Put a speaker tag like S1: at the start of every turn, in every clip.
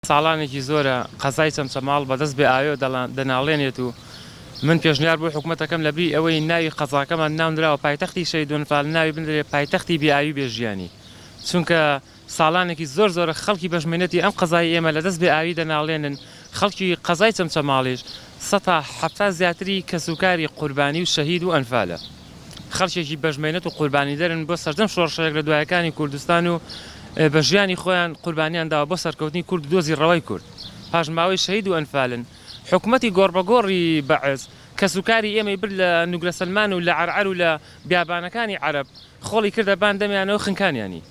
S1: ساڵانێکی زۆرە قەزای چەمچەماڵ بەدەست بێ ئاوێ دەناڵێنێت و من پێشنیار بۆ حکوومەتەکەم لەبری ئەوەی ناوی قەزاکەمان ناونراوە پایتەختی شەیدون فال ناوی بندرێ پایتەختی بێئاوی بێژیانی چونکە ساڵانێکی زۆر زۆرە خەڵکی بەژمێنێتی ئەم قەزای ئێمە لەدەست بێ ئاوی دەناڵێنن خەڵکی قەزای چەمچەماڵیش 170 زیاتری کەسوکاری قوربانی و شەهید و ئەنفالە خەڵکێکی بەژمێنێت و قوربانی دەرن بۆ سەردەم شۆڕشەیەک لە دوایەکانی کوردستان و بە ژیانی خۆیان قوربانیانداوە بۆ سەرکەوتنی کورد دۆزی ڕەوای کورد پاژماوەی شەهید و ئەنفالن حکوومەتی گۆڕبەگۆڕی بەعز کەسوکاری ئێمەی برد لە نوگرە سەلمان و لە عەرعەر و لە بیابانەکانی عەرەب خۆڵی کردە باندەمیانەوە خنکانیانی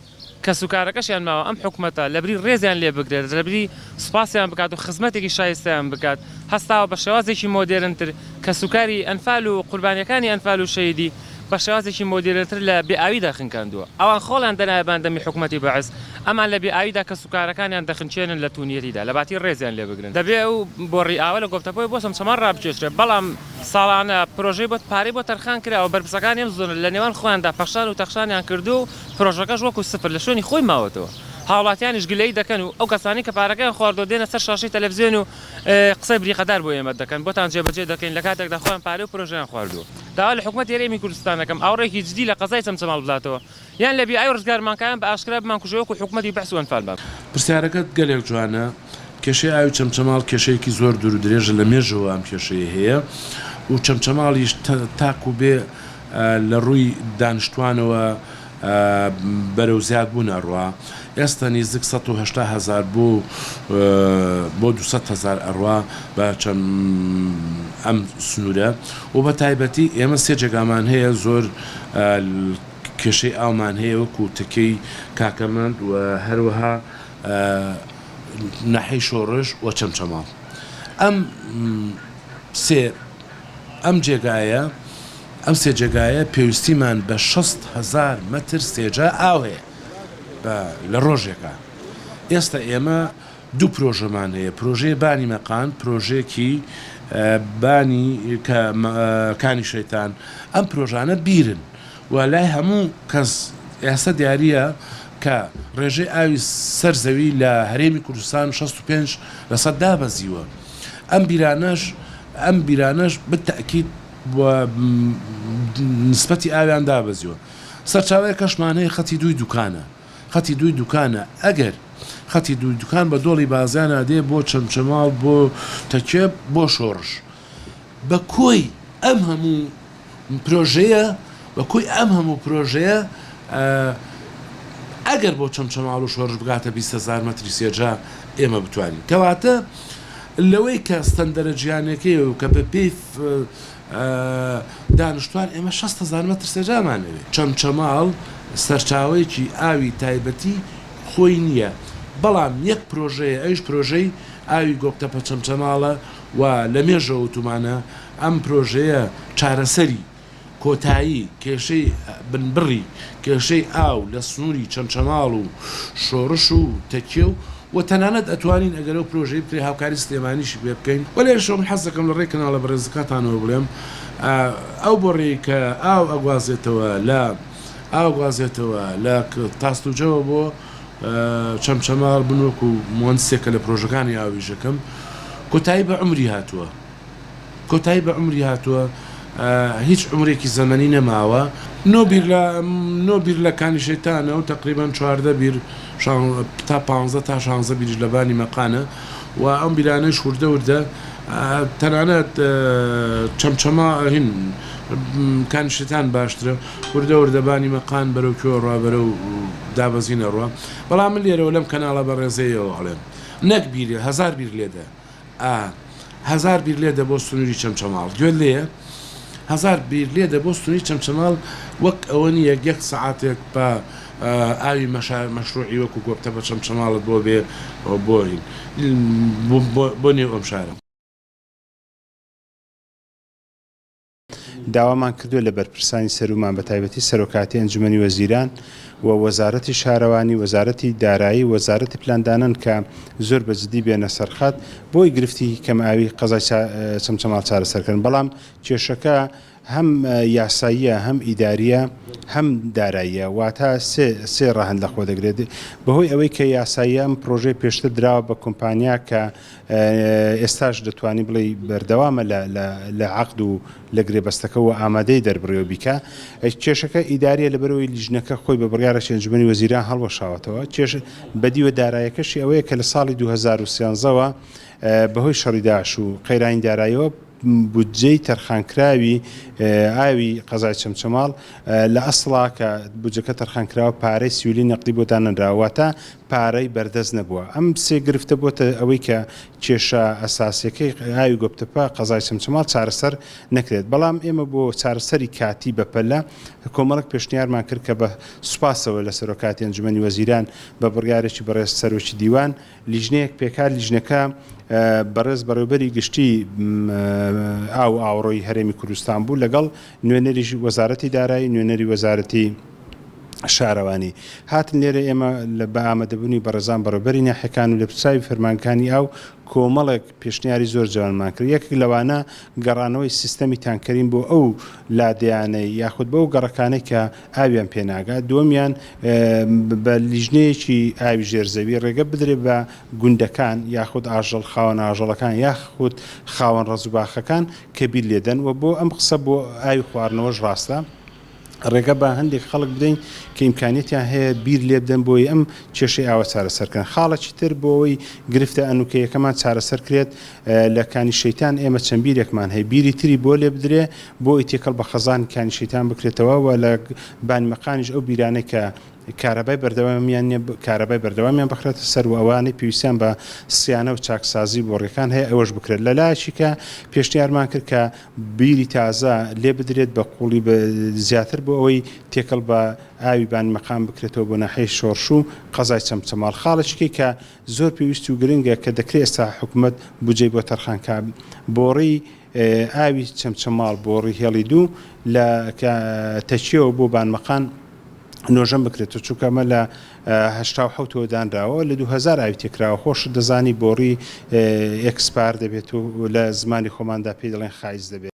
S1: کەسوکارەکەشیان ماوە ئەم حکوومەتە لەبری ڕێزیان لێ بگرێت لەبری سوپاسیان بکات و خزمەتێکی شایستەیان بکات هەستاوە بە شێوازێکی مۆدێرنتر کەسوکاری ئەنفال و قوربانیەکانی ئەنفال و شەیدی بە شێوازێکی مۆدێرنتر لە بێئاویدا خنکاندووە ئەوان خۆڵیان دەنایە باندەمی حکوومەتی بەعز ئەمان لە بێئاویدا کەسوکارەکانیان دەخنچێنن لە تونیەتیدا لە باتی ڕێزیان لێ بگرن دەبێ ئەو بۆڕی ئاوە لە گۆفتەپۆی بۆ چەمچەمان ڕابچێشرێت بەڵام ساڵانە پرۆژەی بۆ پارەی بۆ تەرخان کراوە بەرپرسەکانیان زۆر لە نێوان خۆیاندا پەخشان و تەخشانیان کردو و پرۆژەکەش وەکو سفر لە شوێنی خۆی ماوەتەوە هاوڵاتیانیش گلەی دەکەن و ئەو کەسانی کە پارەکەیان خواردۆ دێنە سەر شاشەی تەلەڤیزیۆن و قسەی بریقەدار بۆ ئێمە دەکەن بۆتان جێبەجێ دەکەین لە کاتێکدا خۆیان پارەی و پرۆژەیان خواردووە داوا لە حکوومەت هێرێمی کوردستانەکەم ئاوڕێکی جدی لە قەزای چەمچەماڵ بڵاتەوە یان لە بیئاوی ڕزگارمانکایان بە ئاشکرا بمانکوژەوە وەکو حکوومەتی بەعس و ئەنفال باب
S2: پرسیارەکەت گەلێک جوانە کێشەی ئاوی چەمچەماڵ کێشەیەکی زۆر دوور و درێژە لە مێژەوە ئەم کێشەیە هەیە و چەمچەماڵیش تاکو بێ لە ڕووی دانیشتوانەوە بەرەو زیاد بوون ئەڕوا ئێستا نزیک 180,000 بۆ 200,000 ئەڕوا بە چەند ئەم سنوورە و بە تایبەتی ئێمە سێ جێگامان هەیە زۆر کێشەی ئاومان هەیە وەکو تکەی کاکەمەند و هەروەها ناحەی شۆڕش و چەمچەماڵ ئەم جێگایە ئەم سێ جێگایە پێویستیمان بە 60,000 مەتر سێجا ئاو هەیە لە ڕۆژێکە ئێستا ئێمە دوو پرۆژەمان هەیە پرۆژەیە بانی مەقان پرۆژێکی بانی کانی شەیتان ئەم پرۆژانە بیرن و لای هەموو کەس ئێستا دیارە کە ڕێژەی ئاوی سەرزەوی لە هەرێمی کوردستان 65% دابەزیوە ئەم بیرانەش بتەکید نسبەتی ئاویان دابەزیوە سەرچاوەیە کەشمانەیە خەتی دووی دوکانە ئەگەر خەتی دووی دوکان بە دۆڵی بازیانە دێ بۆ چەمچەماڵ بۆ تەکێ بۆ شۆڕش بە کۆی ئەم هەموو پرۆژەیە ئەگەر بۆ چەمچەماڵ و شۆڕش بگاتە 20,000 مەتری سێجا ئێمە بتوانین کەواتە لەوەی کە ستەندەرە گیانەکەی و کە بە پێی دانیشتوان ئێمە 60,000 مەتر سێجامانەوێت چەمچەماڵ سەرچاوەیەکی ئاوی تایبەتی خۆی نییە بەڵام یەک پرۆژەیە ئەویش پرۆژەی ئاوی گۆکتەپە چەمچەماڵە و لە مێژە وتومانە ئەم پرۆژەیە چارەسەری کۆتایی کێشەی بنبڕی کێشەی ئاو لە سنووری چەمچەماڵ و شۆڕش و تەکیە و تەنانەت ئەتوانین ئەگەر ئەو پرۆژەی بکرێ هاوکاری سلێمانیشی پێ بکەین و لێرە شەو من حەز دەکەم لە ڕێی کەناڵە بەڕێزەکەتانەوە بڵێم ئەو بۆڕێی کە ئاو ئاگوازێتەوە لە تاستوجەوە بۆ چەمچەماڵ بنوەک و مۆنسێکە لە پرۆژەکانی ئاویژەکەم کۆتایی بە عمری هاتووە هیچ عمرێکی زەمەنی نەماوە نۆبیر لە کانی شەیتانە و تقریبان 14 بیر تا 15 تا 16 بیرش لە بانی مەقانە و ئەم بیرانەی شوردە تەنانەت چەمچەما هین کانی شەیتان باشترە وردەبانی مەقان بەرەو کۆ ڕابەرە و دابەزینە ڕوا بەڵام من لێرەوە لەم کەناڵە بەڕێزەیەوە هەڵێم نەک بیرێ 1000 بیر لێدە 1000 بیر لێدە بۆ سنووری چەمچەماڵ گوێ لێە 1000 بیر لێدە بۆ سنووری چەمچەماڵ وەک ئەوە نیە یەک سەعاتێک بە ئاوی مەشروعی وەکو گۆبتە بە چەمچەماڵت بۆ بێ بۆ نێو ئەم شارە
S3: داوامان کردووە لە بەرپرسانی سەرومان بە تایبەتی سەرۆکاتی ئەنجومەنی وەزیران و وەزارەتی شارەوانی وەزارەتی دارایی وەزارەتی پلاندانن کە زۆر بەجددی بێنە سەرخات بۆی گرفتی کەماوی قەزای چەمچەماڵ چارەسەرکردن بەڵام کێشەکە هەم یاساییە هەم ئیداریە هەم داراییە واتە سێ ڕاهەند لە خۆ دەگرێت بەهۆی ئەوەی کە یاساییە ئەم پرۆژەی پێشتر دراوە بە کۆمپانیا کە ئێستاش دەتوانانی بڵێ بەردەوامە لە عەقد و لە گرێبەستەکە و ئامادەی دەربڕێەوە بیکە کێشەکە ئیداریە لەبەرەوەی لیژنەکە خۆی بە بڕیارە ئەنجومەنی وەزیران هەڵوەشاوەتەوە بەدیوە داراییەکەشی ئەوەیە کە لە ساڵی 2013ەوە بەهۆی شەڕی داعش و قەیرانی داراییەوە بودجەی تەرخانکراوی ئاوی قەزای چەمچەماڵ لە ئەسڵا کە بودجەکە تەرخانکراوە پارەی سیولی نەقدی بۆ دانەنراواتە پارەی بەردەست نەبووە ئەم سێ گرفتە بۆتە ئەوەی کە کێشە ئەساسیەکەی ئاوی گۆپتەپە قەزای چەمچەماڵ چارەسەر نەکرێت بەڵام ئێمە بۆ چارەسەری کاتی بەپەلە کۆمەڵک پێشنیارمان کرد کە بە سوپاسەوە لە سەرۆکاتی ئەنجومەنی وەزیران بە بڕیارێکی بەڕێز سەرۆکی دیوان لیژنەیەک پێکار لیژنەکە بەڕێز بەڕێوەبەری گشتی ئاوڕۆی هەرێمی کوردستان بوو لەگەڵ نوێنەری وەزارەتی دارایی نوێنەری وەزارەتی شارەوانی هاتن لێرە ئێمە بە ئامادەبوونی بەڕێزان بەڕێوەبەری ناحیەکان و لە پرساوی فەرمانکانی ئاو کۆمەڵێک پێشنیاری زۆر جوانمان کرد یەکێک لەوانە گەڕانەوەی سیستەمی تانکەرین بۆ ئەو لادەیانەی یاخود بەو گەڕەکانەی کە ئاویان پێناگات دووەمیان بە لیژنەیەکی ئاوی ژێرزەوی ڕێگە بدرێ بە گوندەکان یاخود ئاژەڵ خاوەن ئاژەڵەکان یاخود خاوەن ڕەزوباخەکان کە بیر لێدەن و بۆ ئەم قسە بۆ ئاوی خواردنەوەش ڕاستە ڕێگە بە هەندێک خەڵک بدەین کە ئیمکانیەتیان هەیە بیر لێ بدەن بۆی ئەم کێشەی ئاوە چارەسەرکەن خاڵێکی تر بۆ ئەوەی گرفتە ئەنوکەیەکەمان چارەسەر کرێت لە کانی شەیتان ئێمە چەند بیرێکمان هەیە بیری تری بۆ لێ بدرێ بۆ ئیتێکەڵ بە خەزان کانی شەیتان بکرێتەوە و لە بانمەقانیش ئەو بیرانەی کە کارەبای بەردەوامیان بخرێتە سەر و ئەوانەی پێویستیان بە سیانە و چاکسازی بۆ ڕێکان هەیە ئەوەش بکرێت لە لایەکی کە پێشنیارمان کرد کە بیری تازە لێ بدرێت بە قوڵی زیاتر بۆ ئەوەی تێکەڵ بە ئاوی بانمەقام بکرێتەوە بۆ ناحەی شۆڕش و قەزای چەمچەماڵ خاڵێکی کە زۆر پێویستی و گرنگە کە دەکرێت ئێستا حکوومەت بودجەی بۆ تەرخانکە بۆڕی ئاوی چەمچەماڵ بۆڕی هێڵی دوو لە تەچیەوە بۆ بانمەقان نۆژەم بکرێتەوە چووکەمە لە 1970 دانراوە لە 2000 ئاوی تێکراوە خۆش دەزانی بۆڕی ئێکسپار دەبێت و لە زمانی خۆماندا پێی دەڵێن خایز دەبێت